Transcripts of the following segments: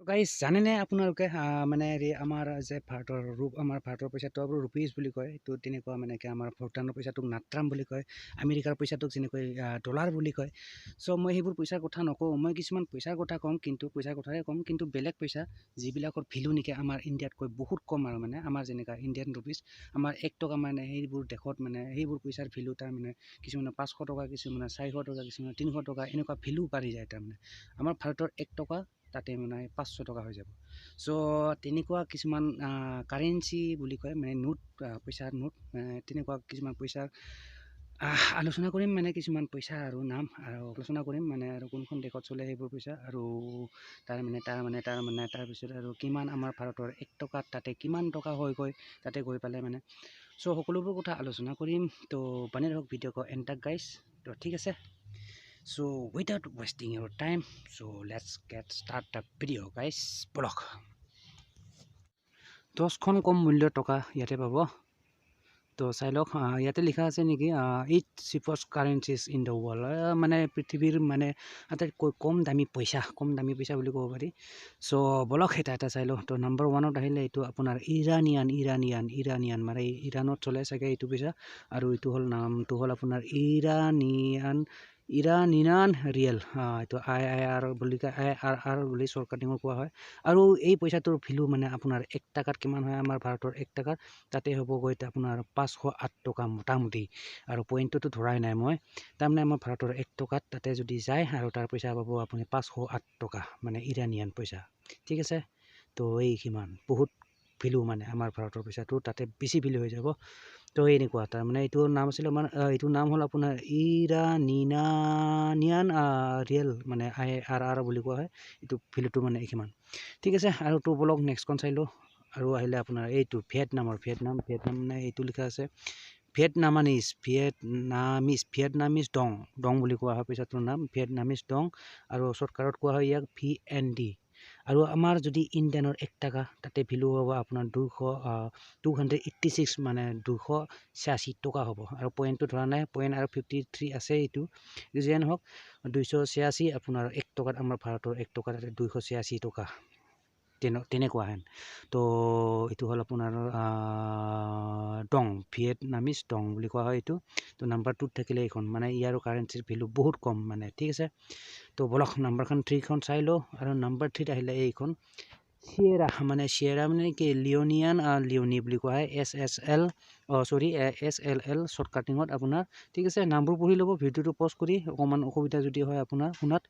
Guys জানেনে আপোনালোকে মানে হেৰি আমাৰ যে ভাৰতৰ আমাৰ ভাৰতৰ পইচাটো ৰুপিজ বুলি কয় এইটো তেনেকুৱা মানে কি আমাৰ ভূটানৰ পইচাটোক নাট্ৰাম বুলি কয় আমেৰিকাৰ পইচাটোক যেনেকৈ ডলাৰ বুলি কয় চ' মই সেইবোৰ পইচাৰ কথা নকওঁ মই কিছুমান পইচাৰ কথা ক'ম কিন্তু পইচাৰ কথাই ক'ম কিন্তু বেলেগ পইচা যিবিলাকৰ ভেলু নেকি আমাৰ ইণ্ডিয়াতকৈ বহুত কম আৰু মানে আমাৰ যেনেকুৱা ইণ্ডিয়ান ৰুপিজ আমাৰ 1 টকা মানে সেইবোৰ দেশত মানে সেইবোৰ পইচাৰ ভেলু তাৰ মানে কিছুমানে 500 টকা কিছুমানে 400 টকা কিছুমানে 300 টকা এনেকুৱা ভেলু বাঢ়ি যায় তাৰমানে আমাৰ ভাৰতৰ 1 টকা তাতে মানে 500 টকা হৈ যাব চ' তেনেকুৱা কিছুমান কাৰেঞ্চি বুলি কয় মানে নোট পইচাৰ নোট তেনেকুৱা কিছুমান পইচাৰ আলোচনা কৰিম মানে কিছুমান পইচা আৰু নাম আৰু আলোচনা কৰিম মানে আৰু কোনখন দেশত চলে সেইবোৰ পইচা আৰু তাৰপিছত আৰু কিমান আমাৰ ভাৰতৰ 1 টকাত তাতে কিমান টকা হৈ গৈ তাতে গৈ পালে মানে চ' সকলোবোৰ কথা আলোচনা কৰিম তো বানে ধৰক ভিডিঅ' এণ্টাক গাইজ তো ঠিক আছে so without wasting your time so let's get start the video guys বলক 10খন কম মূল্যৰ টকা ইয়াতে পাব তো চাই লওক ইয়াতে লিখা আছে নেকি 8 cheapest currencies in the world মানে পৃথিৱীৰ মানে আটাইতকৈ কম দামী পইচা বুলি ক'ব পাৰি চ' বলক এটা চাই লওক তো নাম্বাৰ 1ত আহিলে এইটো আপোনাৰ ইৰানিয়ান মানে ইৰাণত চলে চাগে এইটো পইচা আৰু এইটো হ'ল নামটো হ'ল আপোনাৰ ইৰানিয়ান ৰিয়েল এইটো IIR বুলি কয় IRR বুলি শ্বৰ্ট কাটিঙত কোৱা হয় আৰু এই পইচাটোৰ ভেলু মানে আপোনাৰ 1 টাকাত কিমান হয় আমাৰ ভাৰতৰ 1 টাকাত তাতে হ'বগৈ আপোনাৰ 508 টকা মোটামুটি আৰু পইণ্টটোতো ধৰাই নাই মই তাৰমানে আমাৰ ভাৰতৰ 1 টকাত তাতে যদি যায় আৰু তাৰ পইচা পাব আপুনি 508 টকা মানে ইৰানিয়ান পইচা ঠিক আছে তো এই কিমান বহুত ভেলু মানে আমাৰ ভাৰতৰ পইচাটো তাতে বেছি ভেলু হৈ যাব তো এনেকুৱা তাৰমানে এইটো নাম আছিলে আমাৰ এইটো নাম হ'ল আপোনাৰ ইৰানিয়ান ৰিয়েল মানে IRR বুলি কোৱা হয় এইটো ভেলুটো মানে কিমান ঠিক আছে আৰু তো বলক নেক্সটখন চাই লওঁ আৰু আহিলে আপোনাৰ এইটো ভিয়েটনাম মানে এইটো লিখা আছে ভিয়েটনামিজ ডং বুলি কোৱা হয় পইচাটোৰ নাম ভিয়েটনামিজ ডং আৰু শ্বৰ্টকাটত কোৱা হয় ইয়াক VND আৰু আমাৰ যদি ইণ্ডিয়ানৰ 1 টাকা তাতে ভেলু হ'ব আপোনাৰ 286 মানে 286 টকা হ'ব আৰু পইণ্টটো ধৰা নাই পইণ্ট আৰু 53 আছে এইটো যিয়ে নহওক 286 আপোনাৰ 1 টকাত আমাৰ ভাৰতৰ 1 টকা তাতে 286 টকা তেনেকুৱা হেন তো এইটো হ'ল আপোনাৰ ভিয়েটনামিজ ডং বুলি কোৱা হয় এইটো তো নাম্বাৰ 2ত থাকিলে এইখন মানে ইয়াৰো কাৰেঞ্চিৰ ভেলু বহুত কম মানে ঠিক আছে তো বলক নাম্বাৰখন 3খন চাই লওঁ আৰু নাম্বাৰ 3ত আহিলে এইখন চিয়েৰা মানে কি লিঅনি বুলি কোৱা হয় SLL শ্বৰ্ট কাটিঙত আপোনাৰ ঠিক আছে নামবোৰ পঢ়ি ল'ব ভিডিঅ'টো পজ কৰি অকণমান অসুবিধা যদি হয় আপোনাৰ শুনাত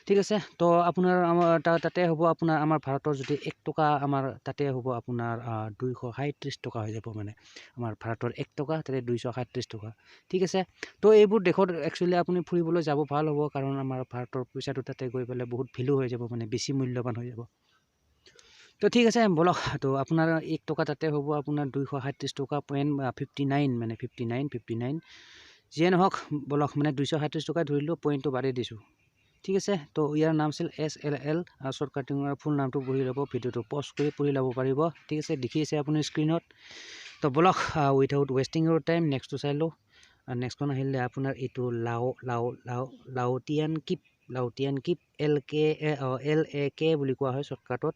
ঠিক আছে তো আপোনাৰ আমাৰ তাতে হ'ব আপোনাৰ আমাৰ ভাৰতৰ যদি 1 টকা আমাৰ তাতে হ'ব আপোনাৰ 237 টকা হৈ যাব মানে আমাৰ ভাৰতৰ 1 টকা তাতে 237 টকা ঠিক আছে তো এইবোৰ দেশত একচুৱেলি আপুনি ফুৰিবলৈ যাব ভাল হ'ব কাৰণ আমাৰ ভাৰতৰ পইচাটো তাতে গৈ পেলাই বহুত ভেলু হৈ যাব মানে বেছি মূল্যৱান হৈ যাব তো ঠিক আছে বলক তো আপোনাৰ 1 টকা তাতে হ'ব আপোনাৰ 237 টকা পইণ্ট 59 মানে 59 যিয়ে নহওক বলক মানে 237 টকা ধৰিলোঁ পইণ্টটো বাদেই দিছোঁ ঠিক আছে তো ইয়াৰ নাম আছিল SLL শ্বৰ্ট কাটিঙৰ ফুল নামটো পঢ়ি ল'ব ভিডিঅ'টো পজ কৰি পঢ়ি ল'ব পাৰিব ঠিক আছে দেখি আছে আপুনি স্ক্ৰীণত তো বলক উইথাউট ৱেষ্টিং ইউৰ টাইম নেক্সটটো চাই লওঁ নেক্সটখন আহিলে আপোনাৰ এইটো লাওটিয়ান কিপ LAK বুলি কোৱা হয় শ্বৰ্টকাটত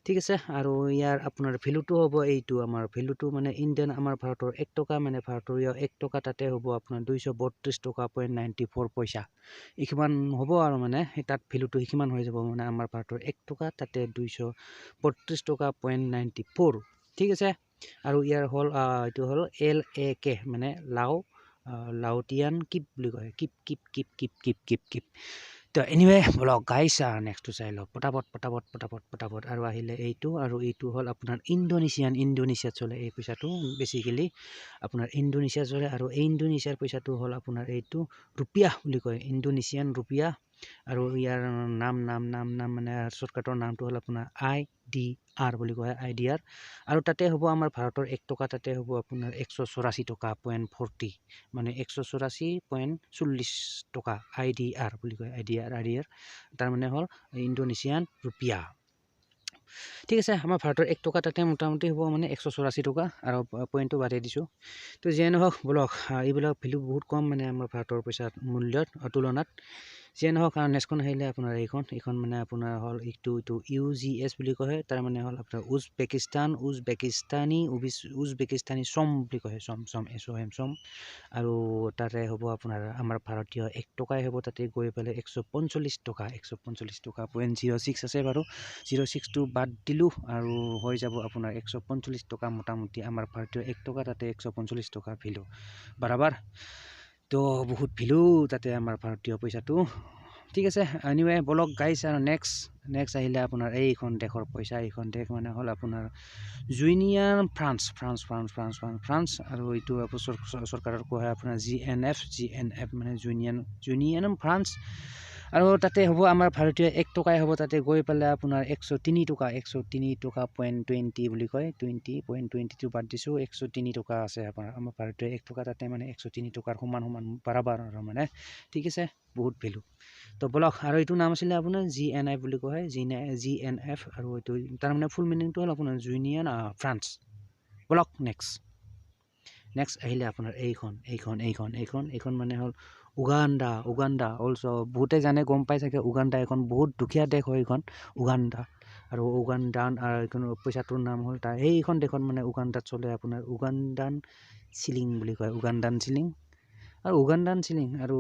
ঠিক আছে আৰু ইয়াৰ আপোনাৰ ভেলুটো হ'ব এইটো আমাৰ ভেলুটো মানে ইণ্ডিয়ান আমাৰ ভাৰতৰ 1 টকা মানে ভাৰতৰ 1 টকা তাতে হ'ব আপোনাৰ 232 টকা পইণ্ট 94 পইচা এইখিমান হ'ব আৰু মানে তাত ভেলুটো সিমান হৈ যাব মানে আমাৰ ভাৰতৰ 1 টকা তাতে 232 টকা পইণ্ট 94 ঠিক আছে আৰু ইয়াৰ হ'ল এইটো হ'ল LAK মানে লাওটিয়ান কিপ বুলি কয় কিপ তো এনিৱে বলক গাইছ নেক্সটটো চাই লওক পটাপট আৰু আহিলে এইটো আৰু এইটো হ'ল আপোনাৰ ইণ্ডোনেছিয়াত চলে এই পইচাটো বেচিকেলি আপোনাৰ ইণ্ডোনেছিয়া চলে আৰু এই ইণ্ডোনেছিয়াৰ পইচাটো হ'ল আপোনাৰ এইটো ৰুপিয়া বুলি কয় ইণ্ডোনেছিয়ান ৰুপিয়া আৰু ইয়াৰ নাম মানে শ্বৰ্টকাটৰ নামটো হ'ল আপোনাৰ IDR বুলি কয় IDR আৰু তাতে হ'ব আমাৰ ভাৰতৰ 1 টকা তাতে হ'ব আপোনাৰ 184 টকা পইণ্ট 40 মানে 184.40 টকা IDR বুলি কয় IDR তাৰমানে হ'ল ইণ্ডোনেছিয়ান ৰুপিয়া ঠিক আছে আমাৰ ভাৰতৰ 1 টকা তাতে মোটামুটি হ'ব মানে 184 টকা আৰু পইণ্টটো বাদেই দিছোঁ তো যিয়ে নহওক বলক এইবিলাক ভেলু বহুত কম মানে আমাৰ ভাৰতৰ পইচাৰ মূল্যত তুলনাত যিয়ে নহওক নেক্সটখন আহিলে আপোনাৰ এইখন মানে আপোনাৰ হ'ল এইটো UGS বুলি কয় তাৰ মানে হ'ল আপোনাৰ উজবেকিস্তানী চম বুলি কয় চম SOM চম আৰু তাতে হ'ব আপোনাৰ আমাৰ ভাৰতীয় 1 টকাই হ'ব তাতে গৈ পেলাই 145 টকা 0.06 আছে বাৰু 06টো বাদ দিলোঁ আৰু হৈ যাব আপোনাৰ 145 টকা মোটামুটি আমাৰ ভাৰতীয় 1 টকা তাতে 145 টকা ভেলু বৰাবৰ তো বহুত ভেলু তাতে আমাৰ ভাৰতীয় পইচাটো ঠিক আছে এনিৱে বলক গাইছ আৰু নেক্সট আহিলে আপোনাৰ এইখন দেশৰ পইচা এইখন দেশ মানে হ'ল আপোনাৰ জুনিয়ৰ ফ্ৰান্স আৰু এইটো চৰকাৰৰ কোৱা হয় আপোনাৰ GNF মানে জুনিয়ৰ ফ্ৰান্স আৰু তাতে হ'ব আমাৰ ভাৰতীয় 1 টকাই হ'ব তাতে গৈ পেলাই আপোনাৰ 103 টকা 0.20 বুলি কয় 20.22 বাদ দিছোঁ 103 টকা আছে আপোনাৰ আমাৰ ভাৰতীয় 1 টকা তাতে মানে 103 টকাৰ সমান বৰাবৰ আৰু মানে ঠিক আছে বহুত ভেলু তো বলক আৰু এইটো নাম আছিলে আপোনাৰ GNF বুলি কোৱা হয় GNF আৰু এইটো তাৰ মানে ফুল মিনিংটো হ'ল আপোনাৰ জুনিয়ৰ ফ্ৰান্স বলক নেক্সট আহিলে আপোনাৰ এইখন মানে হ'ল উগাণ্ডা অলছ' বহুতে জানে গম পাই চাগে উগাণ্ডা এখন বহুত দুখীয়া দেশ হয় এইখন উগাণ্ডা আৰু উগাণ্ডান এইখন পইচাটোৰ নাম হ'ল তাৰ এইখন দেশত মানে উগাণ্ডাত চলে আপোনাৰ উগাণ্ডান চিলিং বুলি কয় উগাণ্ডান চিলিং আৰু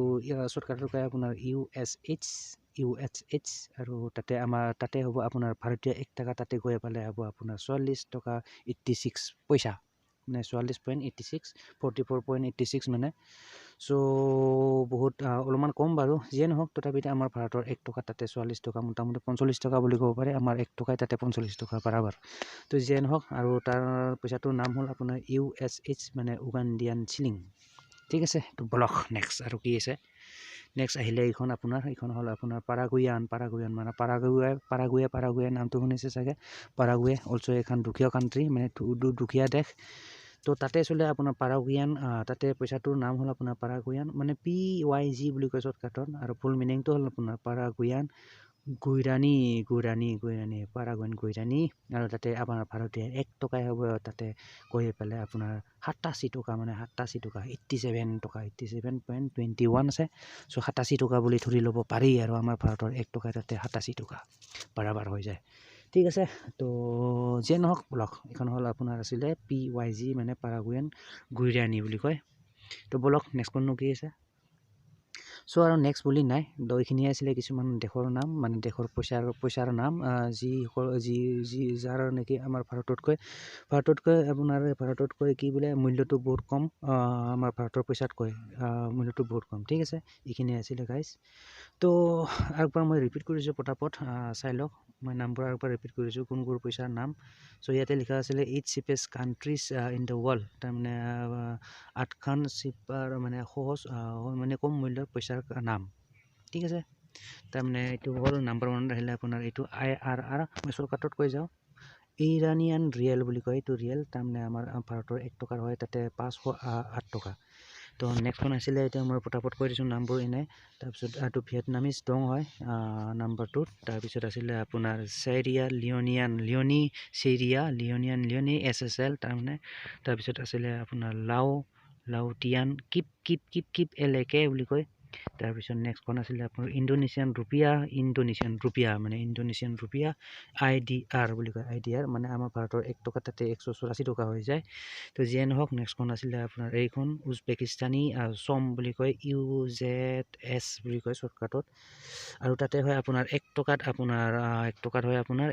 চৰকাৰটো কয় আপোনাৰ USH আৰু তাতে হ'ব আপোনাৰ ভাৰতীয় 1 টকা তাতে গৈ পেলাই হ'ব আপোনাৰ 44 টকা 86 পইচা মানে 44.86 44.86 মানে চ' বহুত অলপমান কম বাৰু যিয়ে নহওক তথাপিতো আমাৰ ভাৰতৰ 1 টকা তাতে 44 টকা মোটামুটি 45 টকা বুলি ক'ব পাৰে আমাৰ 1 টকাই তাতে 45 টকা বৰাবৰ তো যিয়ে নহওক আৰু তাৰ পইচাটোৰ নাম হ'ল আপোনাৰ USH মানে উগাণ্ডিয়ান চিলিং ঠিক আছে তো বলক নেক্সট আৰু কি আছে নেক্সট আহিলে এইখন হ'ল আপোনাৰ পাৰাগুয়ান মানে পাৰাগুৱে নামটো শুনিছে চাগে পাৰাগুৱে অলছ' এখন দুখীয়া কাণ্ট্ৰি মানে দুখীয়া দেশ তো তাতে চলে আপোনাৰ পাৰাগুয়ান তাতে পইচাটোৰ নাম হ'ল আপোনাৰ পাৰাগুয়ান মানে PYG বুলি কয় শ্বৰ্টকাটত আৰু ফুল মিনিংটো হ'ল আপোনাৰ পাৰাগুয়ান গুইৰাণী পাৰাগুয়ান গুইৰাণী আৰু তাতে আপোনাৰ ভাৰতীয় 1 টকাই হ'ব তাতে গৈ পেলাই আপোনাৰ 87 টকা মানে 87 টকা 87.21 আছে চ' 87 টকা বুলি ধৰি ল'ব পাৰি আৰু আমাৰ ভাৰতৰ 1 টকাই তাতে 87 টকা বৰাবৰ হৈ যায় ঠিক আছে তো যিয়ে নহওক বলক এইখন হ'ল আপোনাৰ আছিলে PYG মানে পাৰাগুয়ান গুইৰাণী বুলি কয় তো বলক নেক্সটখননো কি আছে চ' আৰু নেক্সট বুলি নাই এইখিনিয়ে আছিলে কিছুমান দেশৰ নাম মানে দেশৰ পইচাৰ নাম যি যাৰ নেকি আমাৰ ভাৰততকৈ কি বোলে মূল্যটো বহুত কম আমাৰ ভাৰতৰ পইচাতকৈ মূল্যটো বহুত কম ঠিক আছে এইখিনিয়ে আছিলে গাইজ তো একবাৰ মই ৰিপিট কৰিছোঁ পটাপট চাই লওক মই নামবোৰ একবাৰ ৰিপিট কৰিছোঁ কোনবোৰ পইচাৰ নাম চ' ইয়াতে লিখা আছিলে 8 cheapest countries in the world তাৰমানে 8খন চিপাৰ মানে সহজ মানে কম মূল্যৰ পইচাৰ নাম ঠিক আছে তাৰমানে এইটো হ'ল নাম্বাৰ 1 আহিলে আপোনাৰ এইটো IRR মই শ্বৰ্টকাটত কৈ যাওঁ ইৰাণিয়ান ৰিয়েল বুলি কয় এইটো ৰিয়েল তাৰমানে আমাৰ ভাৰতৰ 1 টকাৰ হয় তাতে 508 টকা তো নেক্সটখন আছিলে এতিয়া মই পটাপট কৈ দিছোঁ নামবোৰ এনে তাৰপিছত এইটো ভিয়েটনামিজ ডং হয় নাম্বাৰ 2 তাৰপিছত আছিলে আপোনাৰ লিঅ'নিয়ান SSL তাৰমানে তাৰপিছত আছিলে আপোনাৰ লাওটিয়ান কিপ LAK বুলি কয় তাৰপিছত নেক্সটখন আছিলে আপোনাৰ ইণ্ডোনেছিয়ান ৰুপিয়া মানে ইণ্ডোনেছিয়ান ৰুপিয়া IDR বুলি কয় IDR মানে আমাৰ ভাৰতৰ 1 টকা তাতে 184 টকা হৈ যায় তো যিয়ে নহওক নেক্সটখন আছিলে আপোনাৰ এইখন উজবেকিস্তানী চম বুলি কয় UZS বুলি কয় শ্বৰ্টকাটত আৰু তাতে হয় আপোনাৰ 1 টকাত হয় আপোনাৰ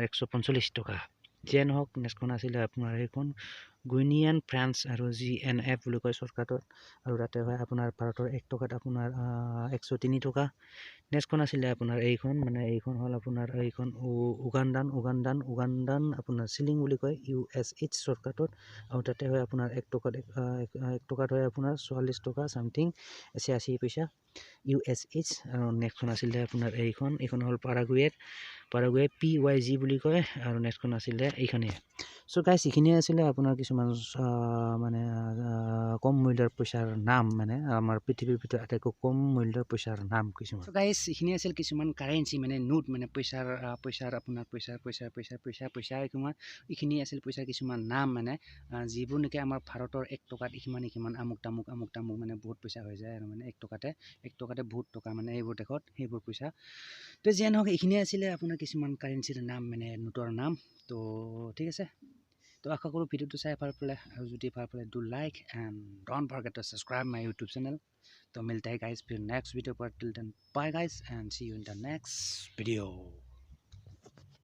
145 টকা যিয়ে নহওক নেক্সটখন আছিলে আপোনাৰ এইখন গুইনিয়ান ফ্ৰান্স আৰু GNF বুলি কয় শ্বৰ্টকাটত আৰু তাতে হয় আপোনাৰ ভাৰতৰ 1 টকাত আপোনাৰ 103 টকা নেক্সটখন আছিলে আপোনাৰ এইখন হ'ল আপোনাৰ এইখন উগাণ্ডান আপোনাৰ চিলিং বুলি কয় USH শ্বৰ্টকাটত আৰু তাতে হয় আপোনাৰ 1 টকাত হয় আপোনাৰ 44 টকা চামথিং 86 পইচা USH আৰু নেক্সটখন আছিলে আপোনাৰ এইখন হ'ল পাৰাগুৱে PYG বুলি কয় আৰু নেক্সটখন আছিলে এইখনেই চ' গাইছ এইখিনিয়ে আছিলে আপোনাৰ কিছুমান মানে কম মূল্যৰ পইচাৰ নাম মানে আমাৰ পৃথিৱীৰ ভিতৰত আটাইতকৈ কম মূল্যৰ পইচাৰ নাম কিছুমান। চ' গাইছ এইখিনি আছিল কিছুমান কাৰেঞ্চি মানে নোট মানে পইচাৰ আপোনাৰ পইচা এইখিনি আছিল পইচাৰ কিছুমান নাম মানে যিবোৰ নেকি আমাৰ ভাৰতৰ 1 টকাত ইমান আমুক তামুক মানে বহুত পইচা হৈ যায় আৰু মানে 1 টকাতে বহুত টকা মানে এইবোৰ দেশত সেইবোৰ পইচা। তো যিয়ে নহওক এইখিনিয়ে আছিলে আপোনাৰ কিছুমান কাৰেঞ্চিৰ নাম মানে নোটৰ নাম। তো ঠিক আছে, তো আশা কৰোঁ ভিডিঅ'টো চাই ভাল পালে, আৰু যদি ভাল পালে do like and don't forget to subscribe my YouTube channel. तो मिलते हैं गाइस फिर नेक्स्ट वीडियो पर, till then bye guys and see you in the next video.